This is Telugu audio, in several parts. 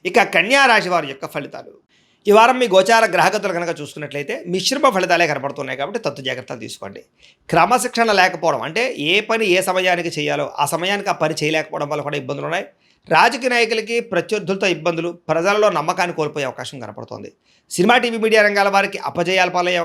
ఇక కన్యా రాశి వారి యొక్క ఫలితాలు. ఈ వారం మీ గోచార గ్రహగతులు కనుక చూసుకున్నట్లయితే మిశ్రమ ఫలితాలే కనపడుతున్నాయి కాబట్టి తత్తు జాగ్రత్తలు తీసుకోండి. క్రమశిక్షణ లేకపోవడం అంటే ఏ పని ఏ సమయానికి చేయాలో ఆ సమయానికి ఆ పని చేయలేకపోవడం వల్ల కూడా ఇబ్బందులు ఉన్నాయి. రాజకీయ నాయకులకి ప్రత్యర్థులతో ఇబ్బందులు, ప్రజలలో నమ్మకాన్ని కోల్పోయే అవకాశం కనపడుతోంది. సినిమా టీవీ మీడియా రంగాల వారికి అపజయాలు పాలయ్యే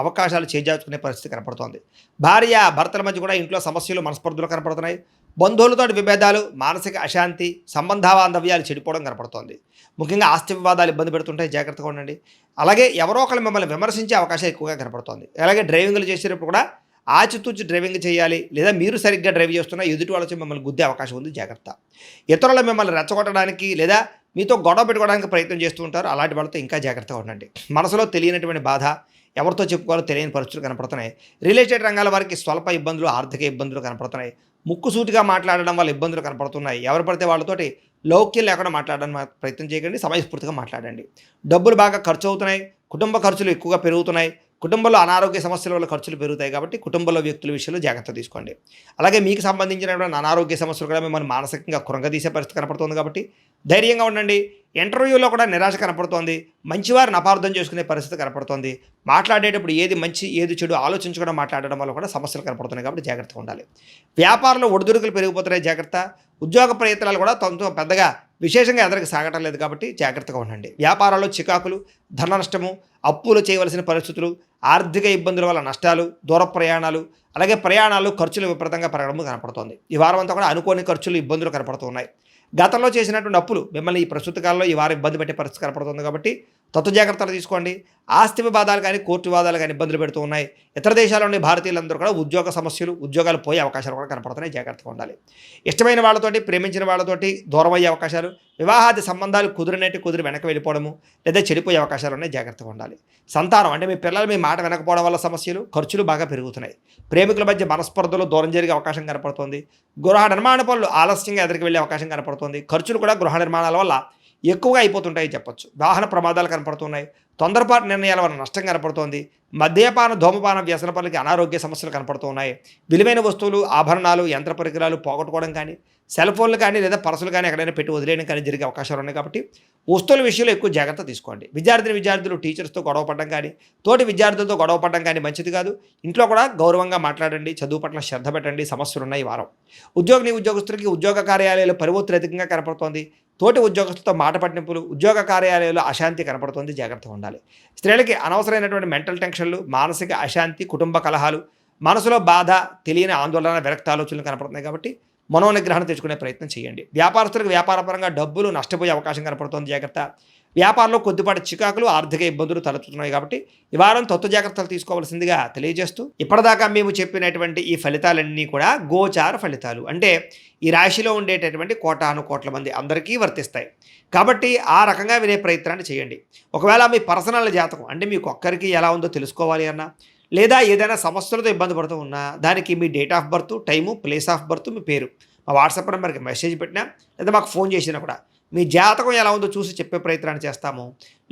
అవకాశాలు చేజార్చుకునే పరిస్థితి కనపడుతోంది. భార్య భర్తల మధ్య కూడా ఇంట్లో సమస్యలు మనస్పర్ధలు కనపడుతున్నాయి. బంధువులతో విభేదాలు, మానసిక అశాంతి, సంబంధ బాంధవ్యాలు చెడిపోవడం కనపడుతోంది. ముఖ్యంగా ఆస్తి వివాదాలు ఇబ్బంది పెడుతుంటాయి, జాగ్రత్తగా ఉండండి. అలాగే ఎవరో ఒకరు మిమ్మల్ని విమర్శించే అవకాశం ఎక్కువగా కనపడుతోంది. అలాగే డ్రైవింగ్లు చేసేటప్పుడు కూడా ఆచితూచి డ్రైవింగ్ చేయాలి, లేదా మీరు సరిగ్గా డ్రైవ్ చేస్తున్నా ఎదుటి వాళ్ళు వచ్చి మిమ్మల్ని గుద్దే అవకాశం ఉంది, జాగ్రత్త. ఇతరులు మిమ్మల్ని రెచ్చగొట్టడానికి లేదా మీతో గొడవ పెట్టుకోవడానికి ప్రయత్నం చేస్తూ ఉంటారు, అలాంటి వాళ్ళతో ఇంకా జాగ్రత్తగా ఉండండి. మనసులో తెలియనటువంటి బాధ, ఎవరితో చెప్పుకోవాలో తెలియని పరిస్థితులు కనపడుతున్నాయి. రియల్ ఎస్టేట్ రంగాల వారికి స్వల్ప ఇబ్బందులు, ఆర్థిక ఇబ్బందులు కనపడుతున్నాయి. ముక్కుసూటిగా మాట్లాడడం వల్ల ఇబ్బందులు కనపడుతున్నాయి. ఎవరు పడితే వాళ్ళతోటి లౌక్యం లేకుండా మాట్లాడడానికి ప్రయత్నం చేయకండి, సమయస్ఫూర్తిగా మాట్లాడండి. డబ్బులు బాగా ఖర్చు అవుతున్నాయి, కుటుంబ ఖర్చులు ఎక్కువగా పెరుగుతున్నాయి. కుటుంబంలో అనారోగ్య సమస్యల వల్ల ఖర్చులు పెరుగుతాయి కాబట్టి కుటుంబంలో వ్యక్తుల విషయంలో జాగ్రత్త తీసుకోండి. అలాగే మీకు సంబంధించినటువంటి అనారోగ్య సమస్యలు కూడా మిమ్మల్ని మానసికంగా కృంగదీసే పరిస్థితి కనపడుతుంది కాబట్టి ధైర్యంగా ఉండండి. ఇంటర్వ్యూలో కూడా నిరాశ కనపడుతోంది. మంచివారిని అపార్థం చేసుకునే పరిస్థితి కనపడుతోంది. మాట్లాడేటప్పుడు ఏది మంచి ఏది చెడు ఆలోచించకుండా మాట్లాడడం వల్ల కూడా సమస్యలు కనపడుతున్నాయి కాబట్టి జాగ్రత్తగా ఉండాలి. వ్యాపారంలో ఒడిదుడుకులు పెరిగిపోతున్నాయి, జాగ్రత్త. ఉద్యోగ ప్రయత్నాలు కూడా పెద్దగా విశేషంగా ఎదరికి సాగటం లేదు కాబట్టి జాగ్రత్తగా ఉండండి. వ్యాపారాల్లో చికాకులు, ధన నష్టము, అప్పులు చేయవలసిన పరిస్థితులు, ఆర్థిక ఇబ్బందుల వల్ల నష్టాలు, దూర ప్రయాణాలు, అలాగే ప్రయాణాలు ఖర్చులు విపరీతంగా పెరగడం కనపడుతోంది. ఈ వారం అంతా కూడా అనుకోని ఖర్చులు, ఇబ్బందులు కనపడుతున్నాయి. గతంలో చేసినటువంటి అప్పులు మిమ్మల్ని ఈ ప్రస్తుత కాలంలో ఈ వారం ఇబ్బంది పెట్టే పరిస్థితి కనపడుతుంది కాబట్టి తత్తు జాగ్రత్తలు తీసుకోండి. ఆస్తి వివాదాలు కానీ, కోర్టు వివాదాలు కానీ ఇబ్బందులు పెడుతూ ఉన్నాయి. ఇతర దేశాల్లోని భారతీయులందరూ కూడా ఉద్యోగ సమస్యలు, ఉద్యోగాలు పోయే అవకాశాలు కూడా కనపడుతున్నాయి, జాగ్రత్తగా ఉండాలి. ఇష్టమైన వాళ్ళతోటి, ప్రేమించిన వాళ్ళతోటి దూరం అయ్యే అవకాశాలు, వివాహాది సంబంధాలు కుదిరి వెనక్కి వెళ్ళిపోవడము లేదా చెడిపోయే అవకాశాలు ఉన్నాయి, జాగ్రత్తగా ఉండాలి. సంతానం అంటే మీ పిల్లలు మీ మాట వెనకపోవడం వల్ల సమస్యలు, ఖర్చులు బాగా పెరుగుతున్నాయి. ప్రేమికుల మధ్య మనస్పర్ధలు దూరం జరిగే అవకాశం కనపడుతుంది. గృహ నిర్మాణ పనులు ఆలస్యంగా ఎదురికి వెళ్ళే అవకాశం కనపడుతుంది. ఖర్చులు కూడా గృహ నిర్మాణాల వల్ల ఎక్కువగా అయిపోతుంటాయి చెప్పొచ్చు. వాహన ప్రమాదాలు కనపడుతున్నాయి. తొందరపాటు నిర్ణయాల వల్ల నష్టం కనపడుతోంది. మద్యపాన, ధూమపాన, వ్యసన పనులకి అనారోగ్య సమస్యలు కనపడుతున్నాయి. విలువైన వస్తువులు, ఆభరణాలు, యంత్ర పరికరాలు పోగొట్టుకోవడం కానీ, సెల్ ఫోన్లు కానీ లేదా పర్సులు కానీ ఎక్కడైనా పెట్టి వదిలేయడం కానీ జరిగే అవకాశాలు ఉన్నాయి కాబట్టి వస్తువుల విషయంలో ఎక్కువ జాగ్రత్త తీసుకోండి. విద్యార్థులు టీచర్స్తో గొడవపడడం కానీ, తోటి విద్యార్థులతో గొడవపడడం కానీ మంచిది కాదు. ఇంట్లో కూడా గౌరవంగా మాట్లాడండి, చదువు పట్ల శ్రద్ధ పెట్టండి. సమస్యలు ఉన్నాయి ఈ వారం. ఉద్యోగస్తులకి ఉద్యోగ కార్యాలయాలు పరివొత్తులు అధికంగా కనపడుతోంది. తోటి ఉద్యోగస్తులతో మాట పట్టింపులు, ఉద్యోగ కార్యాలయాల్లో అశాంతి కనపడుతుంది, జాగ్రత్తగా ఉండాలి. స్త్రీలకి అనవసరమైనటువంటి మెంటల్ టెన్షన్లు, మానసిక అశాంతి, కుటుంబ కలహాలు, మనసులో బాధ, తెలియని ఆందోళన, విరక్త ఆలోచనలు కనపడుతున్నాయి కాబట్టి మనోనిగ్రహణ తెచ్చుకునే ప్రయత్నం చేయండి. వ్యాపారస్తులకు వ్యాపారపరంగా డబ్బులు నష్టపోయే అవకాశం కనపడుతుంది, జాగ్రత్త. వ్యాపారంలో కొద్దిపాటి చికాకులు, ఆర్థిక ఇబ్బందులు తలెత్తుతున్నాయి కాబట్టి ఈ వారం తత్వ జాగ్రత్తలు తీసుకోవాల్సిందిగా తెలియజేస్తూ, ఇప్పటిదాకా మేము చెప్పినటువంటి ఈ ఫలితాలన్నీ కూడా గోచార ఫలితాలు అంటే ఈ రాశిలో ఉండేటటువంటి కోటాను కోట్ల మంది అందరికీ వర్తిస్తాయి కాబట్టి ఆ రకంగా వినే ప్రయత్నాన్ని చేయండి. ఒకవేళ మీ పర్సనల్ జాతకం అంటే మీకు ఒక్కరికి ఎలా ఉందో తెలుసుకోవాలి అన్నా, లేదా ఏదైనా సమస్యలతో ఇబ్బంది పడుతూ ఉన్నా దానికి మీ date of birth, time, place of birth, మీ పేరు మా వాట్సాప్ నెంబర్కి మెసేజ్ పెట్టినా లేదా మాకు ఫోన్ చేసినా కూడా మీ జాతకం ఎలా ఉందో చూసి చెప్పే ప్రయత్నాన్ని చేస్తాము.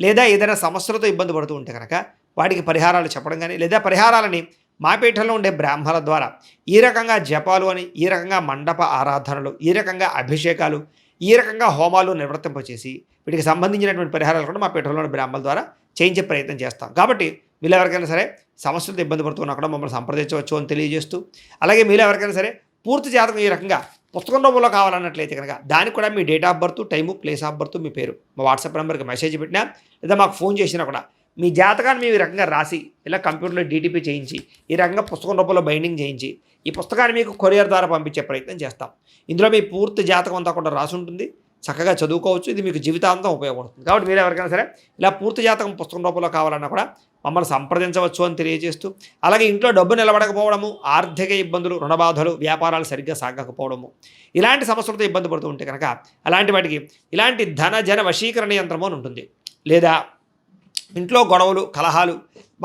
లేదా ఏదైనా సమస్యలతో ఇబ్బంది పడుతూ ఉంటే కనుక వాటికి పరిహారాలు చెప్పడం కానీ, లేదా పరిహారాలని మా పీఠంలో ఉండే బ్రాహ్మణుల ద్వారా ఈ రకంగా జపాలు అని, ఈ రకంగా మండప ఆరాధనలు, ఈ రకంగా అభిషేకాలు, ఈ రకంగా హోమాలు నిర్వర్తింపచేసి వీటికి సంబంధించినటువంటి పరిహారాలు కూడా మా పీఠంలోని బ్రాహ్మణుల ద్వారా చేయించే ప్రయత్నం చేస్తాం. కాబట్టి మీరు ఎవరికైనా సరే సమస్యలతో ఇబ్బంది పడుతున్నా కూడా మమ్మల్ని సంప్రదించవచ్చు అని తెలియజేస్తూ, అలాగే మీరు ఎవరికైనా సరే పూర్తి జాతకం ఈ రకంగా పుస్తకం రూపంలో కావాలన్నట్లయితే కనుక దానికి కూడా మీ date of birth, time, place of birth, మీ పేరు మా వాట్సాప్ నెంబర్కి మెసేజ్ పెట్టినా లేదా మాకు ఫోన్ చేసినా కూడా మీ జాతకాన్ని మేము ఈ రకంగా రాసి ఇలా కంప్యూటర్లో డీటీపీ చేయించి ఈ రకంగా పుస్తకం రూపంలో బైండింగ్ చేయించి ఈ పుస్తకాన్ని మీకు కొరియర్ ద్వారా పంపించే ప్రయత్నం చేస్తాం. ఇందులో మీ పూర్తి జాతకం అంతా కూడా రాసి ఉంటుంది, చక్కగా చదువుకోవచ్చు. ఇది మీకు జీవితాంతం ఉపయోగపడుతుంది. కాబట్టి మీరు ఎవరికైనా సరే ఇలా పూర్తి జాతకం పుస్తకం రూపంలో కావాలన్నా కూడా మమ్మల్ని సంప్రదించవచ్చు అని తెలియజేస్తూ, అలాగే ఇంట్లో డబ్బు నిలబడకపోవడము, ఆర్థిక ఇబ్బందులు, రుణబాధలు, వ్యాపారాలు సరిగ్గా సాగకపోవడము, ఇలాంటి సమస్యలతో ఇబ్బంది పడుతూ ఉంటే కనుక అలాంటి వాటికి ఇలాంటి జన వశీకరణ యంత్రము అని ఉంటుంది. లేదా ఇంట్లో గొడవలు, కలహాలు,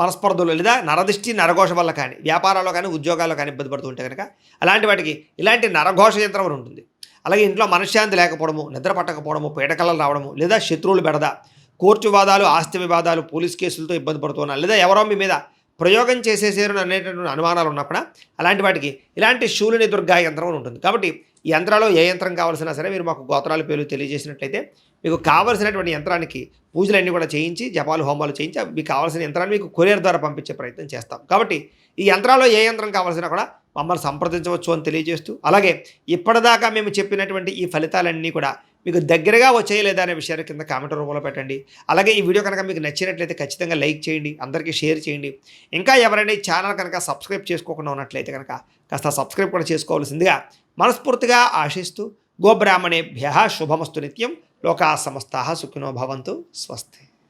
మనస్పర్ధలు లేదా నరదిష్టి, నరఘోష వల్ల కానీ, వ్యాపారాల్లో కానీ, ఉద్యోగాల్లో కానీ ఇబ్బంది పడుతూ ఉంటే కనుక అలాంటి వాటికి ఇలాంటి నరఘోష యంత్రం అని ఉంటుంది. అలాగే ఇంట్లో మనశ్శాంతి లేకపోవడము, నిద్ర పట్టకపోవడము, పీడకలలు రావడము, లేదా శత్రువులు బెడద, కోర్టు వివాదాలు, ఆస్తి వివాదాలు, పోలీస్ కేసులతో ఇబ్బంది పడుతున్నారు, లేదా ఎవరో మీ మీద ప్రయోగం చేసేసారు అనేటటువంటి అనుమానాలు ఉన్నప్పుడు అలాంటి వాటికి ఇలాంటి శూలిని దుర్గా యంత్రం ఉంటుంది. కాబట్టి ఈ యంత్రాలు ఏ యంత్రం కావాల్సినా సరే మీరు మాకు గోత్రాల పేర్లు తెలియజేసినట్లయితే మీకు కావాల్సినటువంటి యంత్రానికి పూజలన్నీ కూడా చేయించి, జపాలు, హోమాలు చేయించి మీకు కావాల్సిన యంత్రాన్ని మీకు కొరియర్ ద్వారా పంపించే ప్రయత్నం చేస్తాం. కాబట్టి ఈ యంత్రాల్లో ఏ యంత్రం కావాల్సినా కూడా మమ్మల్ని సంప్రదించవచ్చు అని తెలియజేస్తూ, అలాగే ఇప్పటిదాకా మేము చెప్పినటువంటి ఈ ఫలితాలన్నీ కూడా మీకు దగ్గరగా వచ్చాయి లేదా అనే విషయాన్ని కింద కామెంట్ రూపంలో పెట్టండి. అలాగే ఈ వీడియో కనుక మీకు నచ్చినట్లయితే ఖచ్చితంగా లైక్ చేయండి, అందరికీ షేర్ చేయండి. ఇంకా ఎవరైనా ఈ ఛానల్ కనుక సబ్స్క్రైబ్ చేసుకోకుండా ఉన్నట్లయితే కనుక కాస్త సబ్స్క్రైబ్ కూడా చేసుకోవాల్సిందిగా మనస్ఫూర్తిగా ఆశిస్తూ, గోబ్రాహ్మణేభ్యః శుభమస్తు నిత్యం, లోకాः సమస్తాः సుఖినో భవంతు, స్వస్తి.